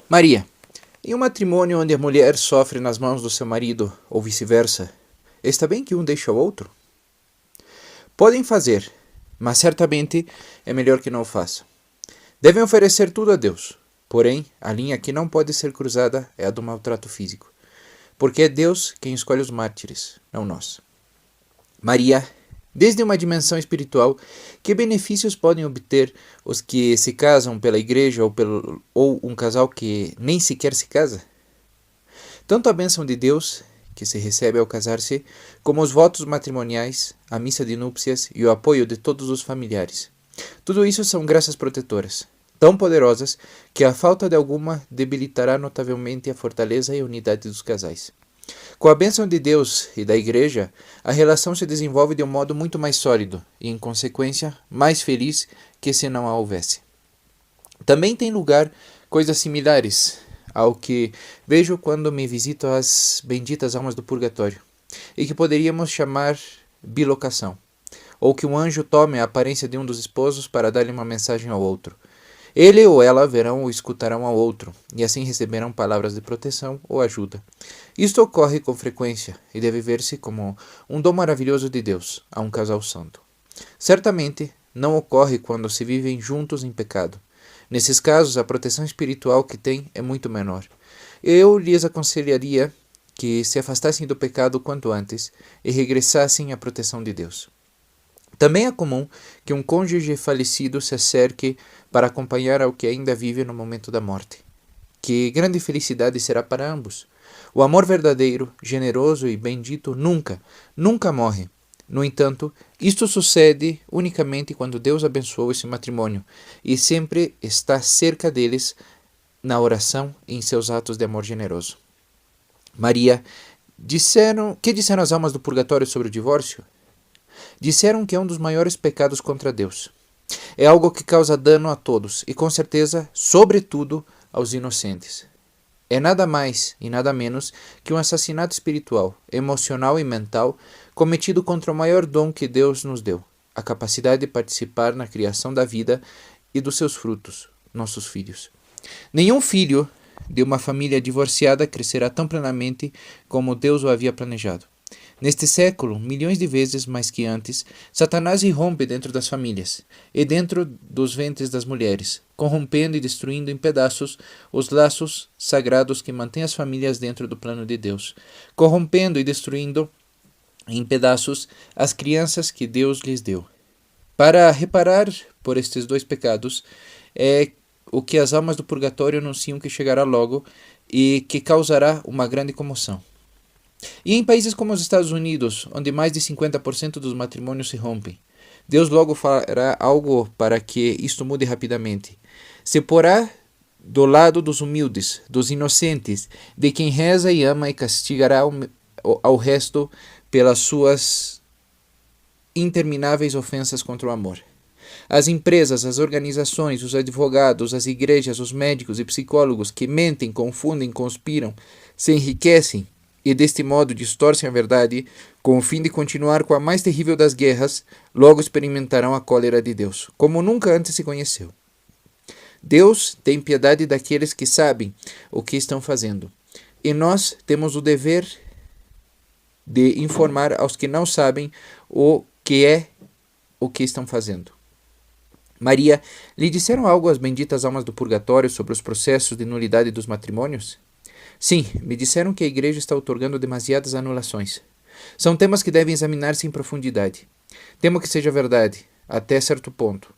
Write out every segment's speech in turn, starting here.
Maria, em um matrimônio onde a mulher sofre nas mãos do seu marido, ou vice-versa, está bem que um deixe o outro? Podem fazer, mas certamente é melhor que não o façam. Devem oferecer tudo a Deus, porém, a linha que não pode ser cruzada é a do maltrato físico, porque é Deus quem escolhe os mártires, não nós. Maria, desde uma dimensão espiritual, que benefícios podem obter os que se casam pela igreja ou um casal que nem sequer se casa? Tanto a bênção de Deus, que se recebe ao casar-se, como os votos matrimoniais, a missa de núpcias e o apoio de todos os familiares. Tudo isso são graças protetoras, tão poderosas que a falta de alguma debilitará notavelmente a fortaleza e a unidade dos casais. Com a bênção de Deus e da Igreja, a relação se desenvolve de um modo muito mais sólido e, em consequência, mais feliz que se não a houvesse. Também tem lugar coisas similares ao que vejo quando me visito as benditas almas do purgatório, e que poderíamos chamar bilocação, ou que um anjo tome a aparência de um dos esposos para dar-lhe uma mensagem ao outro. Ele ou ela verão ou escutarão ao outro, e assim receberão palavras de proteção ou ajuda. Isto ocorre com frequência, e deve ver-se como um dom maravilhoso de Deus a um casal santo. Certamente, não ocorre quando se vivem juntos em pecado. Nesses casos, a proteção espiritual que têm é muito menor. Eu lhes aconselharia que se afastassem do pecado quanto antes e regressassem à proteção de Deus. Também é comum que um cônjuge falecido se acerque para acompanhar ao que ainda vive no momento da morte. Que grande felicidade será para ambos! O amor verdadeiro, generoso e bendito nunca morre. No entanto, isto sucede unicamente quando Deus abençoa esse matrimônio e sempre está cerca deles na oração e em seus atos de amor generoso. Maria, que disseram as almas do purgatório sobre o divórcio? Disseram que é um dos maiores pecados contra Deus. É algo que causa dano a todos e, com certeza, sobretudo, aos inocentes. É nada mais e nada menos que um assassinato espiritual, emocional e mental cometido contra o maior dom que Deus nos deu, a capacidade de participar na criação da vida e dos seus frutos, nossos filhos. Nenhum filho de uma família divorciada crescerá tão plenamente como Deus o havia planejado. Neste século, milhões de vezes mais que antes, Satanás irrompe dentro das famílias e dentro dos ventres das mulheres, corrompendo e destruindo em pedaços os laços sagrados que mantêm as famílias dentro do plano de Deus, corrompendo e destruindo em pedaços as crianças que Deus lhes deu. Para reparar por estes dois pecados, é o que as almas do purgatório anunciam que chegará logo e que causará uma grande comoção. E em países como os Estados Unidos, onde mais de 50% dos matrimônios se rompem, Deus logo fará algo para que isto mude rapidamente. Se porá do lado dos humildes, dos inocentes, de quem reza e ama e castigará ao resto pelas suas intermináveis ofensas contra o amor. As empresas, as organizações, os advogados, as igrejas, os médicos e psicólogos que mentem, confundem, conspiram, se enriquecem e deste modo distorcem a verdade, com o fim de continuar com a mais terrível das guerras, logo experimentarão a cólera de Deus, como nunca antes se conheceu. Deus tem piedade daqueles que sabem o que estão fazendo, e nós temos o dever de informar aos que não sabem o que estão fazendo. Maria, lhe disseram algo as benditas almas do purgatório sobre os processos de nulidade dos matrimônios? Sim, me disseram que a igreja está outorgando demasiadas anulações. São temas que devem examinar-se em profundidade. Temo que seja verdade, até certo ponto,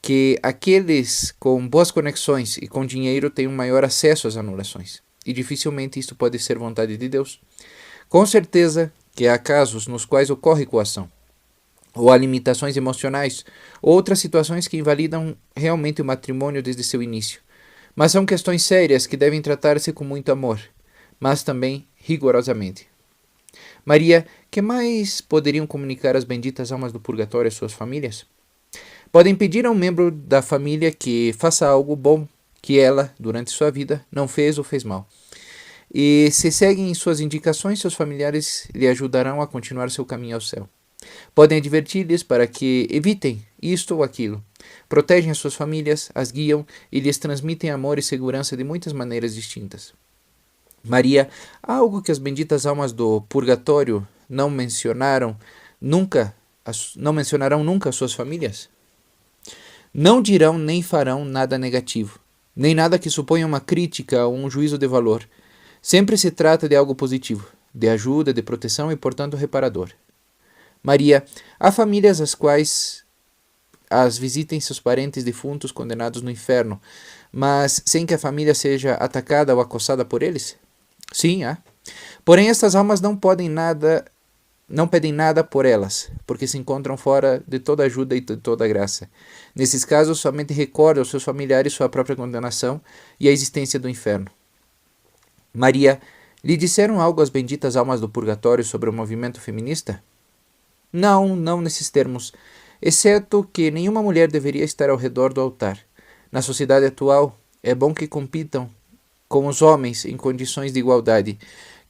que aqueles com boas conexões e com dinheiro tenham maior acesso às anulações, e dificilmente isto pode ser vontade de Deus. Com certeza que há casos nos quais ocorre coação, ou há limitações emocionais, ou outras situações que invalidam realmente o matrimônio desde seu início. Mas são questões sérias que devem tratar-se com muito amor, mas também rigorosamente. Maria, que mais poderiam comunicar as benditas almas do purgatório às suas famílias? Podem pedir a um membro da família que faça algo bom que ela, durante sua vida, não fez ou fez mal. E se seguem suas indicações, seus familiares lhe ajudarão a continuar seu caminho ao céu. Podem advertir-lhes para que evitem isto ou aquilo. Protegem as suas famílias, as guiam e lhes transmitem amor e segurança de muitas maneiras distintas. Maria, há algo que as benditas almas do purgatório não mencionarão nunca as suas famílias? Não dirão nem farão nada negativo, nem nada que suponha uma crítica ou um juízo de valor. Sempre se trata de algo positivo, de ajuda, de proteção e, portanto, reparador. Maria, há famílias às quais as visitem seus parentes defuntos condenados no inferno, mas sem que a família seja atacada ou acossada por eles? Sim, há. Porém, estas almas não pedem nada por elas, porque se encontram fora de toda ajuda e de toda graça. Nesses casos, somente recordam aos seus familiares sua própria condenação e a existência do inferno. Maria, lhe disseram algo as benditas almas do purgatório sobre o movimento feminista? Não nesses termos, exceto que nenhuma mulher deveria estar ao redor do altar. Na sociedade atual, é bom que compitam com os homens em condições de igualdade,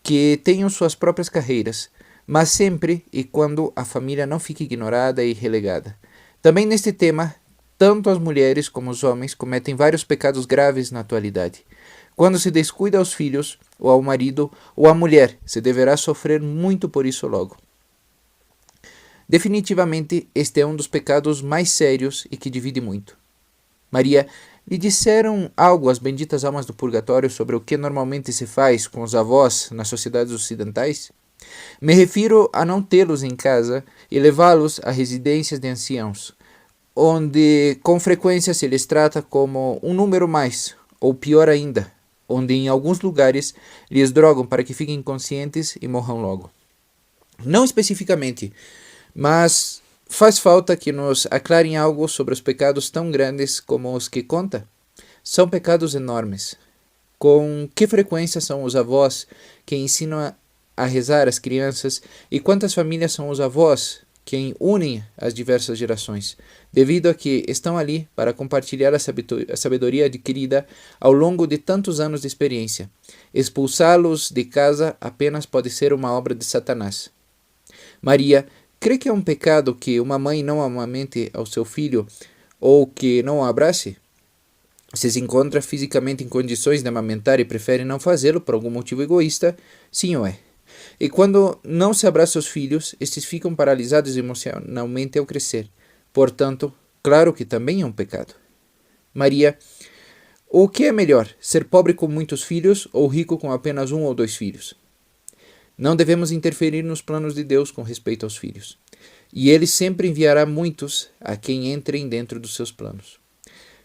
que tenham suas próprias carreiras, mas sempre e quando a família não fique ignorada e relegada. Também neste tema, tanto as mulheres como os homens cometem vários pecados graves na atualidade. Quando se descuida aos filhos, ou ao marido, ou à mulher, se deverá sofrer muito por isso logo. Definitivamente, este é um dos pecados mais sérios e que divide muito. Maria, lhe disseram algo as benditas almas do purgatório sobre o que normalmente se faz com os avós nas sociedades ocidentais? Me refiro a não tê-los em casa e levá-los a residências de anciãos, onde com frequência se lhes trata como um número mais, ou pior ainda, onde em alguns lugares lhes drogam para que fiquem inconscientes e morram logo. Não especificamente, mas faz falta que nos aclarem algo sobre os pecados tão grandes como os que conta. São pecados enormes. Com que frequência são os avós que ensinam a rezar as crianças e quantas famílias são os avós quem unem as diversas gerações, devido a que estão ali para compartilhar a sabedoria adquirida ao longo de tantos anos de experiência. Expulsá-los de casa apenas pode ser uma obra de Satanás. Maria, crê que é um pecado que uma mãe não amamente ao seu filho ou que não o abrace? Se encontra fisicamente em condições de amamentar e prefere não fazê-lo por algum motivo egoísta, sim ou é. E quando não se abraça os filhos, estes ficam paralisados emocionalmente ao crescer. Portanto, claro que também é um pecado. Maria, o que é melhor, ser pobre com muitos filhos ou rico com apenas 1 ou 2 filhos? Não devemos interferir nos planos de Deus com respeito aos filhos. E Ele sempre enviará muitos a quem entrem dentro dos seus planos.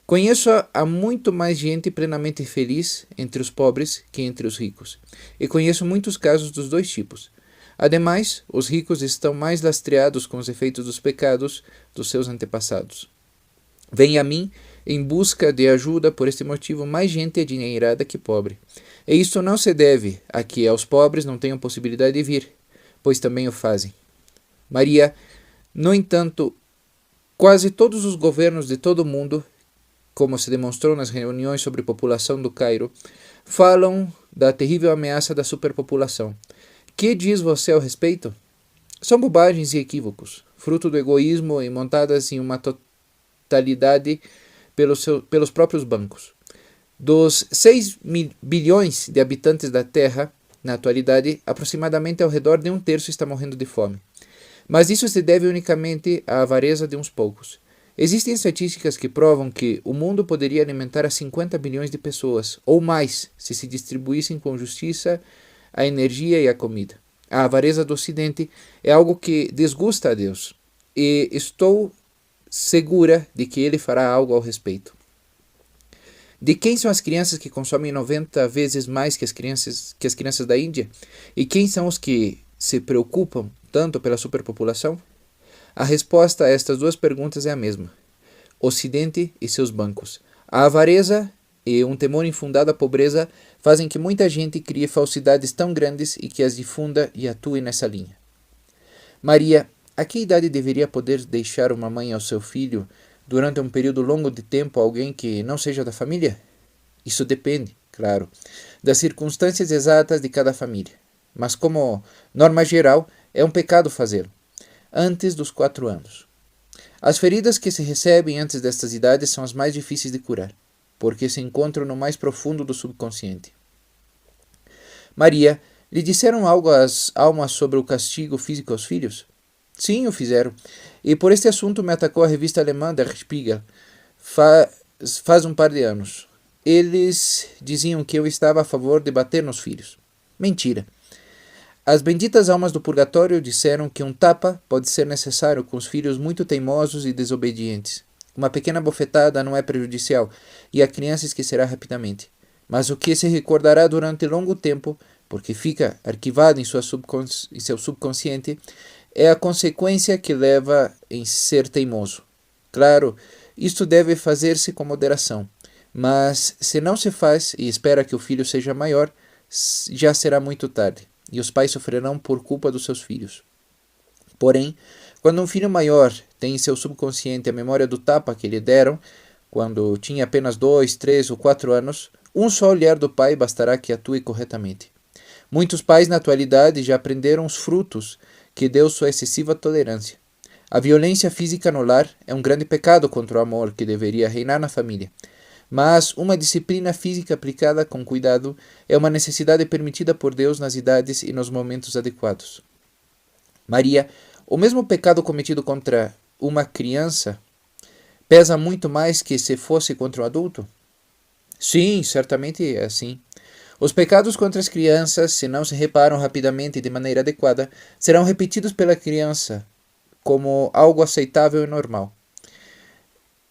Conheço há muito mais gente plenamente feliz entre os pobres que entre os ricos. E conheço muitos casos dos dois tipos. Ademais, os ricos estão mais lastreados com os efeitos dos pecados dos seus antepassados. Vem a mim em busca de ajuda, por este motivo, mais gente adinheirada que pobre. E isto não se deve a que aos pobres não tenham possibilidade de vir, pois também o fazem. Maria, no entanto, quase todos os governos de todo o mundo, como se demonstrou nas reuniões sobre população do Cairo, falam da terrível ameaça da superpopulação. Que diz você ao respeito? São bobagens e equívocos, fruto do egoísmo e montadas em uma totalidade pelos próprios bancos. Dos 6 bilhões de habitantes da Terra, na atualidade, aproximadamente ao redor de 1/3 está morrendo de fome. Mas isso se deve unicamente à avareza de uns poucos. Existem estatísticas que provam que o mundo poderia alimentar a 50 bilhões de pessoas, ou mais, se distribuíssem com justiça a energia e a comida. A avareza do Ocidente é algo que desgusta a Deus, e estou segura de que Ele fará algo ao respeito. De quem são as crianças que consomem 90 vezes mais que as crianças da Índia? E quem são os que se preocupam tanto pela superpopulação? A resposta a estas duas perguntas é a mesma. Ocidente e seus bancos. A avareza e um temor infundado à pobreza fazem que muita gente crie falsidades tão grandes e que as difunda e atue nessa linha. Maria, a que idade deveria poder deixar uma mãe ao seu filho durante um período longo de tempo alguém que não seja da família? Isso depende, claro, das circunstâncias exatas de cada família. Mas como norma geral, é um pecado fazê-lo. antes dos 4 anos. As feridas que se recebem antes destas idades são as mais difíceis de curar, porque se encontram no mais profundo do subconsciente. Maria, lhe disseram algo às almas sobre o castigo físico aos filhos? Sim, o fizeram. E por este assunto me atacou a revista alemã Der Spiegel faz um par de anos. Eles diziam que eu estava a favor de bater nos filhos. Mentira. As benditas almas do purgatório disseram que um tapa pode ser necessário com os filhos muito teimosos e desobedientes. Uma pequena bofetada não é prejudicial e a criança esquecerá rapidamente. Mas o que se recordará durante longo tempo, porque fica arquivado em seu subconsciente, é a consequência que leva em ser teimoso. Claro, isto deve fazer-se com moderação, mas se não se faz e espera que o filho seja maior, já será muito tarde, e os pais sofrerão por culpa dos seus filhos. Porém, quando um filho maior tem em seu subconsciente a memória do tapa que lhe deram, quando tinha apenas 2, 3 ou 4 anos, um só olhar do pai bastará que atue corretamente. Muitos pais na atualidade já aprenderam os frutos que deu sua excessiva tolerância. A violência física no lar é um grande pecado contra o amor que deveria reinar na família. Mas uma disciplina física aplicada com cuidado é uma necessidade permitida por Deus nas idades e nos momentos adequados. Maria, o mesmo pecado cometido contra uma criança pesa muito mais que se fosse contra um adulto? Sim, certamente é assim. Os pecados contra as crianças, se não se reparam rapidamente e de maneira adequada, serão repetidos pela criança como algo aceitável e normal.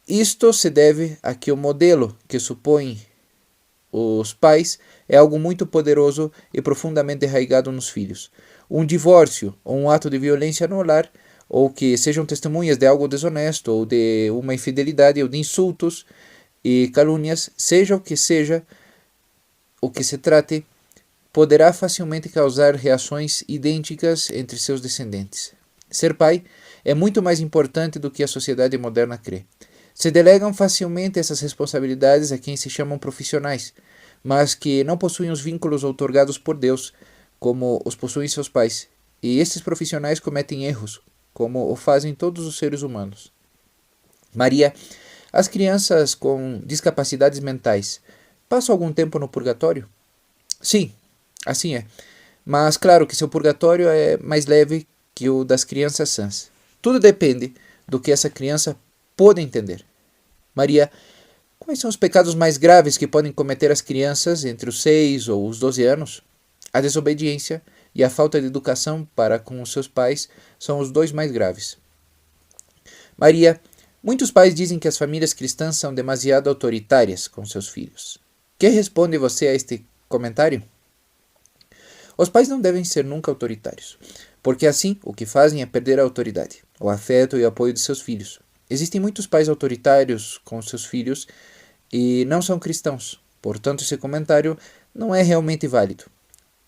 Isto se deve a que o modelo que supõe os pais é algo muito poderoso e profundamente arraigado nos filhos. Um divórcio ou um ato de violência no lar, ou que sejam testemunhas de algo desonesto, ou de uma infidelidade, ou de insultos e calúnias, seja o que se trate, poderá facilmente causar reações idênticas entre seus descendentes. Ser pai é muito mais importante do que a sociedade moderna crê. Se delegam facilmente essas responsabilidades a quem se chamam profissionais, mas que não possuem os vínculos outorgados por Deus, como os possuem seus pais. E esses profissionais cometem erros, como o fazem todos os seres humanos. Maria, as crianças com discapacidades mentais passam algum tempo no purgatório? Sim, assim é. Mas claro que seu purgatório é mais leve que o das crianças sãs. Tudo depende do que essa criança pôde entender. Maria, quais são os pecados mais graves que podem cometer as crianças entre os 6 ou os 12 anos? A desobediência e a falta de educação para com os seus pais são os 2 mais graves. Maria, muitos pais dizem que as famílias cristãs são demasiado autoritárias com seus filhos. Que responde você a este comentário? Os pais não devem ser nunca autoritários, porque assim o que fazem é perder a autoridade, o afeto e o apoio de seus filhos. Existem muitos pais autoritários com seus filhos e não são cristãos, portanto esse comentário não é realmente válido.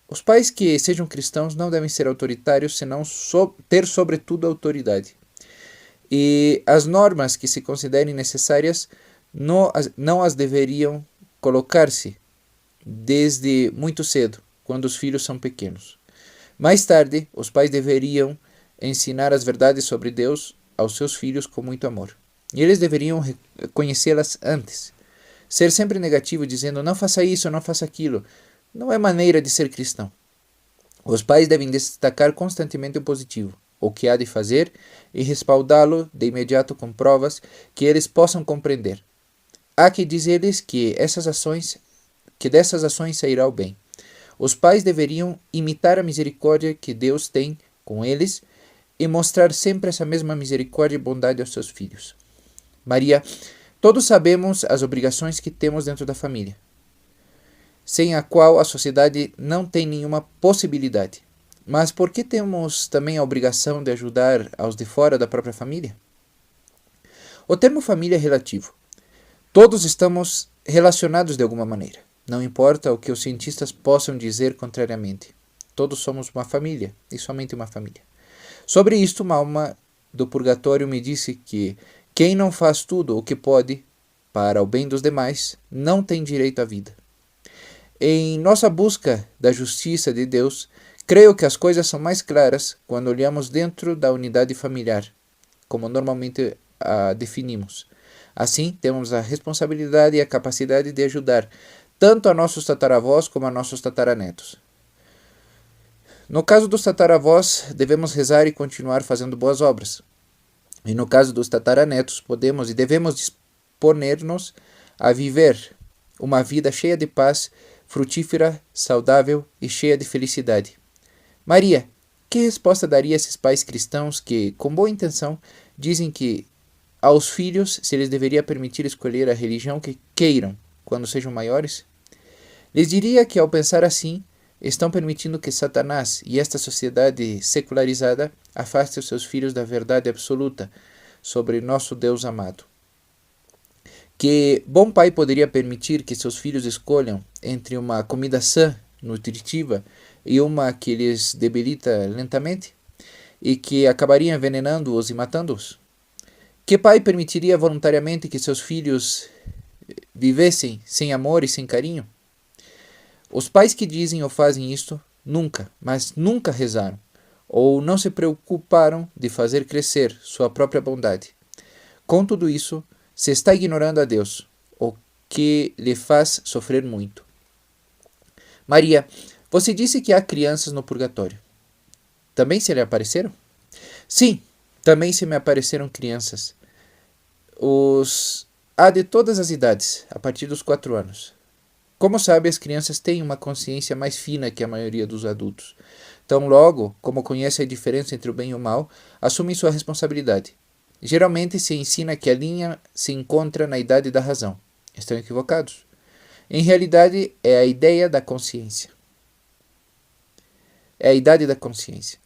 Os pais que sejam cristãos não devem ser autoritários, senão ter sobretudo autoridade. E as normas que se considerem necessárias não as deveriam colocar-se desde muito cedo, quando os filhos são pequenos. Mais tarde, os pais deveriam ensinar as verdades sobre Deus aos seus filhos com muito amor. E eles deveriam conhecê-las antes. Ser sempre negativo, dizendo não faça isso, não faça aquilo, não é maneira de ser cristão. Os pais devem destacar constantemente o positivo, o que há de fazer, e respaldá-lo de imediato com provas que eles possam compreender. Há que dizer-lhes que dessas ações sairá o bem. Os pais deveriam imitar a misericórdia que Deus tem com eles e mostrar sempre essa mesma misericórdia e bondade aos seus filhos. Maria, todos sabemos as obrigações que temos dentro da família, sem a qual a sociedade não tem nenhuma possibilidade. Mas por que temos também a obrigação de ajudar aos de fora da própria família? O termo família é relativo. Todos estamos relacionados de alguma maneira. Não importa o que os cientistas possam dizer contrariamente. Todos somos uma família, e somente uma família. Sobre isto, uma alma do purgatório me disse que quem não faz tudo o que pode para o bem dos demais não tem direito à vida. Em nossa busca da justiça de Deus, Creio que as coisas são mais claras quando olhamos dentro da unidade familiar, como normalmente a definimos. Assim, temos a responsabilidade e a capacidade de ajudar tanto a nossos tataravós como a nossos tataranetos. No caso dos tataravós, devemos rezar e continuar fazendo boas obras. E no caso dos tataranetos, podemos e devemos disponer-nos a viver uma vida cheia de paz, frutífera, saudável e cheia de felicidade. Maria, que resposta daria a esses pais cristãos que, com boa intenção, dizem que aos filhos se lhes deveria permitir escolher a religião que queiram quando sejam maiores? Lhes diria que, ao pensar assim, estão permitindo que Satanás e esta sociedade secularizada afaste os seus filhos da verdade absoluta sobre nosso Deus amado. Que bom pai poderia permitir que seus filhos escolham entre uma comida sã, nutritiva, e uma que lhes debilita lentamente, e que acabaria envenenando-os e matando-os? Que pai permitiria voluntariamente que seus filhos vivessem sem amor e sem carinho? Os pais que dizem ou fazem isto nunca, mas nunca rezaram, ou não se preocuparam de fazer crescer sua própria bondade. Com tudo isso, se está ignorando a Deus, o que lhe faz sofrer muito. Maria, você disse que há crianças no purgatório. Também se lhe apareceram? Sim, também se me apareceram crianças. Há de todas as idades, a partir dos 4 anos. Como sabe, as crianças têm uma consciência mais fina que a maioria dos adultos. Tão logo, como conhecem a diferença entre o bem e o mal, assumem sua responsabilidade. Geralmente se ensina que a linha se encontra na idade da razão. Estão equivocados. Em realidade, é a ideia da consciência. É a idade da consciência.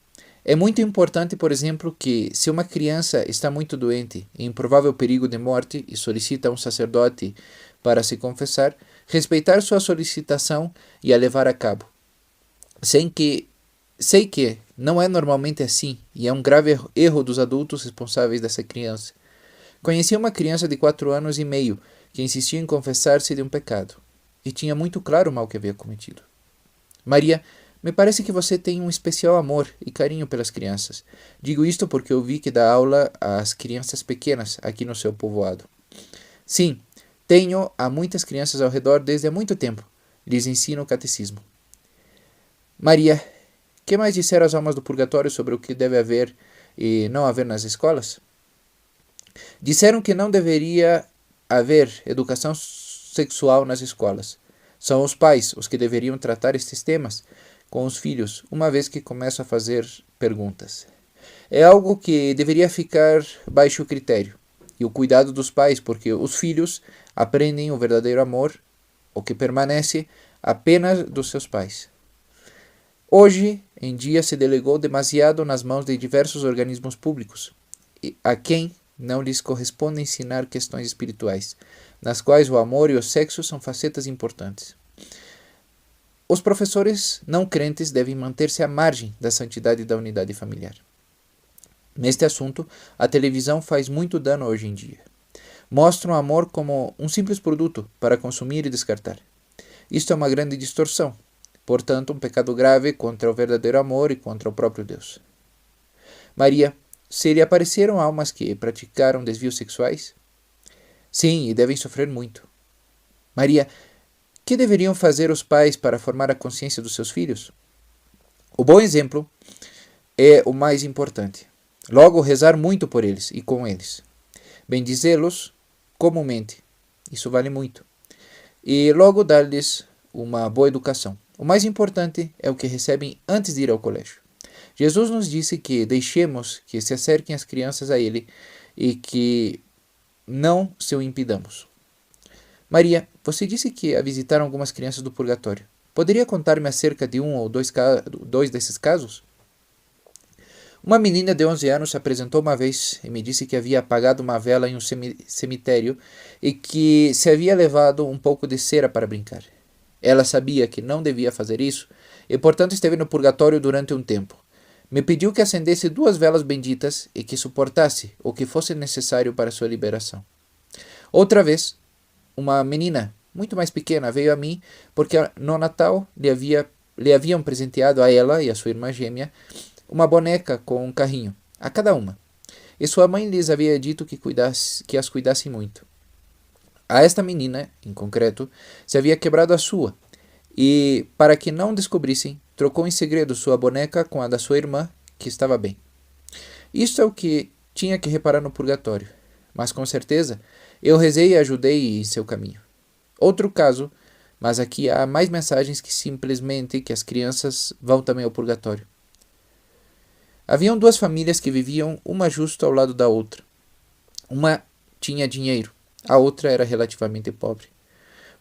É muito importante, por exemplo, que se uma criança está muito doente, em provável perigo de morte e solicita um sacerdote para se confessar, respeitar sua solicitação e a levar a cabo. Sei que não é normalmente assim e é um grave erro dos adultos responsáveis dessa criança. Conheci uma criança de 4 anos e meio que insistia em confessar-se de um pecado e tinha muito claro o mal que havia cometido. Maria, me parece que você tem um especial amor e carinho pelas crianças. Digo isto porque eu vi que dá aula às crianças pequenas aqui no seu povoado. Sim, tenho a muitas crianças ao redor desde há muito tempo. Lhes ensino o catecismo. Maria, que mais disseram as almas do purgatório sobre o que deve haver e não haver nas escolas? Disseram que não deveria haver educação sexual nas escolas. São os pais os que deveriam tratar estes temas com os filhos, uma vez que começam a fazer perguntas. É algo que deveria ficar baixo o critério e o cuidado dos pais, porque os filhos aprendem o verdadeiro amor, o que permanece apenas dos seus pais. Hoje em dia se delegou demasiado nas mãos de diversos organismos públicos, a quem não lhes corresponde ensinar questões espirituais, nas quais o amor e o sexo são facetas importantes. Os professores não crentes devem manter-se à margem da santidade da unidade familiar. Neste assunto, a televisão faz muito dano hoje em dia. Mostra o amor como um simples produto para consumir e descartar. Isto é uma grande distorção, portanto, um pecado grave contra o verdadeiro amor e contra o próprio Deus. Maria, se lhe apareceram almas que praticaram desvios sexuais? Sim, e devem sofrer muito. Maria, que deveriam fazer os pais para formar a consciência dos seus filhos? O bom exemplo é o mais importante. Logo, rezar muito por eles e com eles. Bendizê-los comumente. Isso vale muito. E logo dar-lhes uma boa educação. O mais importante é o que recebem antes de ir ao colégio. Jesus nos disse que deixemos que se acerquem as crianças a Ele e que não se o impidamos. Maria, você disse que a visitaram algumas crianças do purgatório. Poderia contar-me acerca de um ou dois desses casos? Uma menina de 11 anos se apresentou uma vez e me disse que havia apagado uma vela em um cemitério e que se havia levado um pouco de cera para brincar. Ela sabia que não devia fazer isso e, portanto, esteve no purgatório durante um tempo. Me pediu que acendesse 2 velas benditas e que suportasse o que fosse necessário para sua liberação. Outra vez, uma menina muito mais pequena veio a mim porque no Natal lhe havia lhe haviam presenteado a ela e a sua irmã gêmea uma boneca com um carrinho, a cada uma, e sua mãe lhes havia dito que as cuidassem muito. A esta menina, em concreto, se havia quebrado a sua, e, para que não descobrissem, trocou em segredo sua boneca com a da sua irmã, que estava bem. Isto é o que tinha que reparar no purgatório, mas com certeza eu rezei e ajudei em seu caminho. Outro caso, mas aqui há mais mensagens que simplesmente que as crianças vão também ao purgatório. Haviam duas famílias que viviam uma justo ao lado da outra. Uma tinha dinheiro, a outra era relativamente pobre.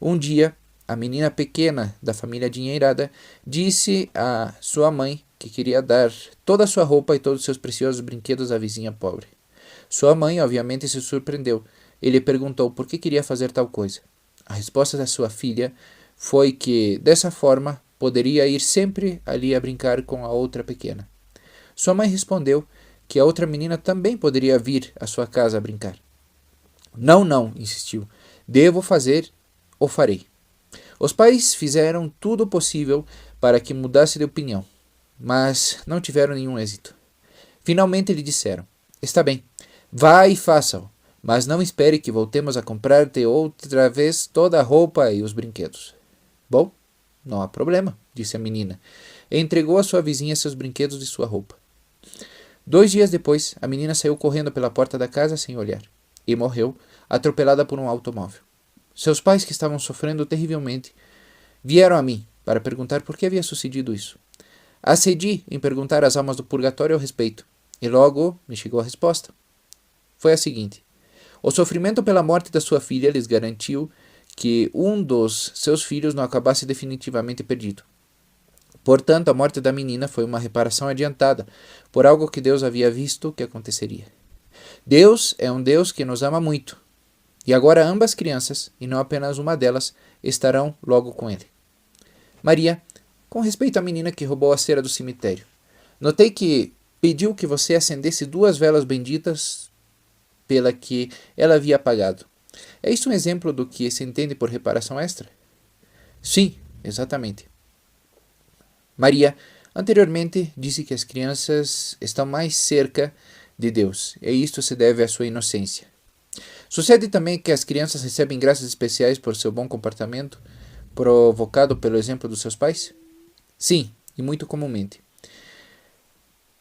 Um dia, a menina pequena da família adinheirada disse à sua mãe que queria dar toda a sua roupa e todos os seus preciosos brinquedos à vizinha pobre. Sua mãe, obviamente, se surpreendeu e lhe perguntou por que queria fazer tal coisa. A resposta da sua filha foi que, dessa forma, poderia ir sempre ali a brincar com a outra pequena. Sua mãe respondeu que a outra menina também poderia vir à sua casa a brincar. Não, não, insistiu. Devo fazer ou farei. Os pais fizeram tudo o possível para que mudasse de opinião, mas não tiveram nenhum êxito. Finalmente lhe disseram: está bem, vá e faça-o, mas não espere que voltemos a comprar-te outra vez toda a roupa e os brinquedos. Bom, não há problema, disse a menina, e entregou à sua vizinha seus brinquedos e sua roupa. 2 dias depois, a menina saiu correndo pela porta da casa sem olhar, e morreu, atropelada por um automóvel. Seus pais, que estavam sofrendo terrivelmente, vieram a mim para perguntar por que havia sucedido isso. Acedi em perguntar às almas do purgatório ao respeito, e logo me chegou a resposta. Foi a seguinte: o sofrimento pela morte da sua filha lhes garantiu que um dos seus filhos não acabasse definitivamente perdido. Portanto, a morte da menina foi uma reparação adiantada por algo que Deus havia visto que aconteceria. Deus é um Deus que nos ama muito, e agora ambas crianças, e não apenas uma delas, estarão logo com ele. Maria, com respeito à menina que roubou a cera do cemitério, notei que pediu que você acendesse 2 velas benditas pela que ela havia apagado. É isso um exemplo do que se entende por reparação extra? Sim, exatamente. Maria, anteriormente, disse que as crianças estão mais cerca de Deus, e isto se deve à sua inocência. Sucede também que as crianças recebem graças especiais por seu bom comportamento, provocado pelo exemplo dos seus pais? Sim, e muito comumente.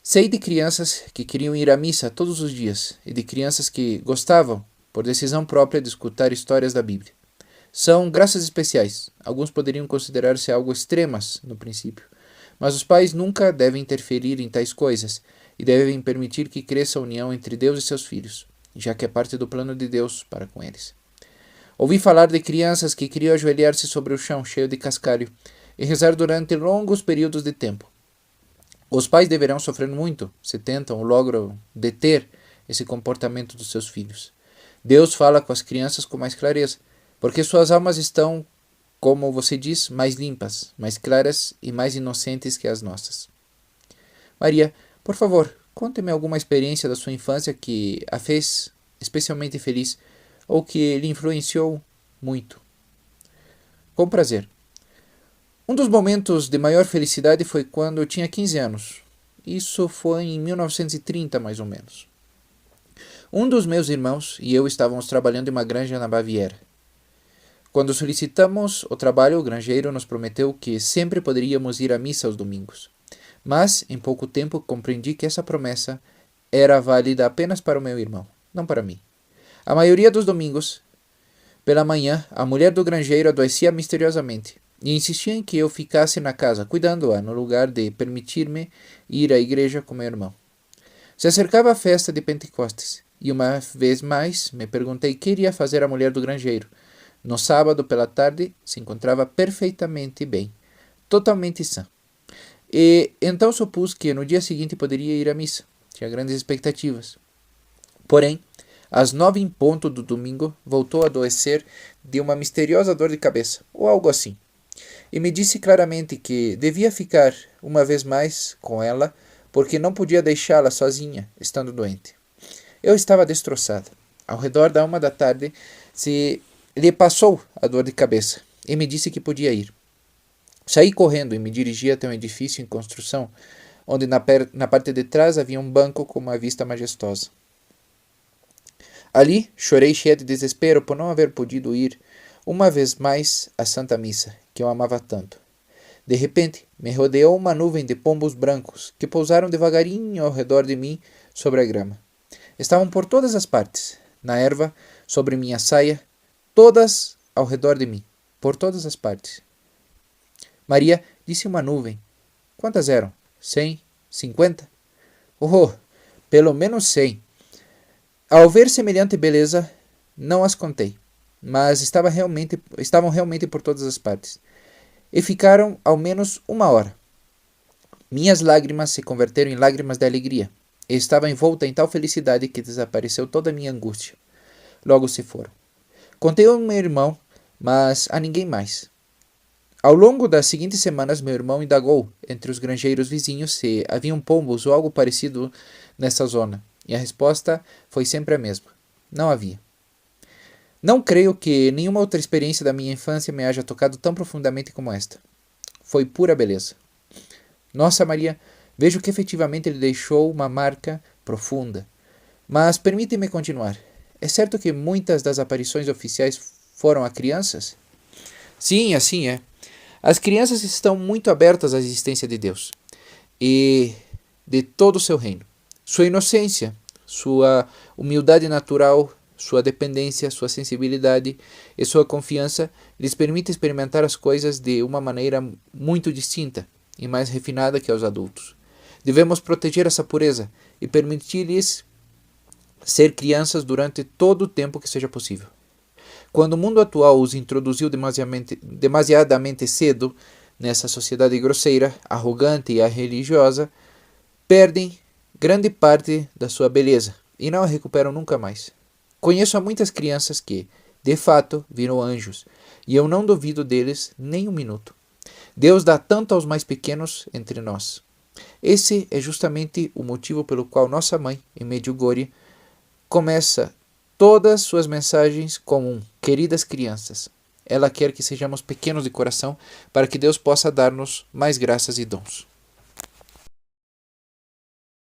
Sei de crianças que queriam ir à missa todos os dias e de crianças que gostavam, por decisão própria, de escutar histórias da Bíblia. São graças especiais. Alguns poderiam considerar-se algo extremas no princípio, mas os pais nunca devem interferir em tais coisas e devem permitir que cresça a união entre Deus e seus filhos, já que é parte do plano de Deus para com eles. Ouvi falar de crianças que queriam ajoelhar-se sobre o chão cheio de cascalho e rezar durante longos períodos de tempo. Os pais deverão sofrer muito se tentam ou logram deter esse comportamento dos seus filhos. Deus fala com as crianças com mais clareza, porque suas almas estão, como você diz, mais limpas, mais claras e mais inocentes que as nossas. Maria, por favor, conte-me alguma experiência da sua infância que a fez especialmente feliz ou que lhe influenciou muito. Com prazer. Um dos momentos de maior felicidade foi quando eu tinha 15 anos. Isso foi em 1930, mais ou menos. Um dos meus irmãos e eu estávamos trabalhando em uma granja na Baviera. Quando solicitamos o trabalho, o granjeiro nos prometeu que sempre poderíamos ir à missa aos domingos. Mas, em pouco tempo, compreendi que essa promessa era válida apenas para o meu irmão, não para mim. A maioria dos domingos, pela manhã, a mulher do granjeiro adoecia misteriosamente e insistia em que eu ficasse na casa, cuidando-a, no lugar de permitir-me ir à igreja com meu irmão. Se acercava a festa de Pentecostes, e uma vez mais me perguntei o que iria fazer a mulher do granjeiro. No sábado, pela tarde, se encontrava perfeitamente bem, totalmente sã. E então supus que no dia seguinte poderia ir à missa. Tinha grandes expectativas. Porém, às 9 em ponto do domingo, voltou a adoecer de uma misteriosa dor de cabeça, ou algo assim. E me disse claramente que devia ficar uma vez mais com ela, porque não podia deixá-la sozinha, estando doente. Eu estava destroçada. Ao redor da 1 da tarde, se lhe passou a dor de cabeça, e me disse que podia ir. Saí correndo e me dirigi até um edifício em construção, onde na parte de trás havia um banco com uma vista majestosa. Ali, chorei cheia de desespero por não haver podido ir uma vez mais à Santa Missa, que eu amava tanto. De repente, me rodeou uma nuvem de pombos brancos que pousaram devagarinho ao redor de mim sobre a grama. Estavam por todas as partes, na erva, sobre minha saia, todas ao redor de mim, por todas as partes. Maria disse uma nuvem. Quantas eram? 100? 50? Oh, pelo menos 100. Ao ver semelhante beleza, não as contei, mas estavam realmente por todas as partes. E ficaram ao menos uma hora. Minhas lágrimas se converteram em lágrimas de alegria. E estava envolta em tal felicidade que desapareceu toda a minha angústia. Logo se foram. Contei ao meu irmão, mas a ninguém mais. Ao longo das seguintes semanas, meu irmão indagou entre os granjeiros vizinhos se haviam pombos ou algo parecido nessa zona, e a resposta foi sempre a mesma. Não havia. Não creio que nenhuma outra experiência da minha infância me haja tocado tão profundamente como esta. Foi pura beleza. Nossa, Maria, vejo que efetivamente ele deixou uma marca profunda. Mas permite-me continuar. É certo que muitas das aparições oficiais foram a crianças? Sim, assim é. As crianças estão muito abertas à existência de Deus e de todo o seu reino. Sua inocência, sua humildade natural, sua dependência, sua sensibilidade e sua confiança lhes permite experimentar as coisas de uma maneira muito distinta e mais refinada que aos adultos. Devemos proteger essa pureza e permitir-lhes ser crianças durante todo o tempo que seja possível. Quando o mundo atual os introduziu demasiadamente cedo nessa sociedade grosseira, arrogante e religiosa, perdem grande parte da sua beleza e não a recuperam nunca mais. Conheço há muitas crianças que, de fato, viram anjos, e eu não duvido deles nem um minuto. Deus dá tanto aos mais pequenos entre nós. Esse é justamente o motivo pelo qual nossa mãe, em Medjugorje, começa todas suas mensagens com queridas crianças. Ela quer que sejamos pequenos de coração para que Deus possa dar-nos mais graças e dons.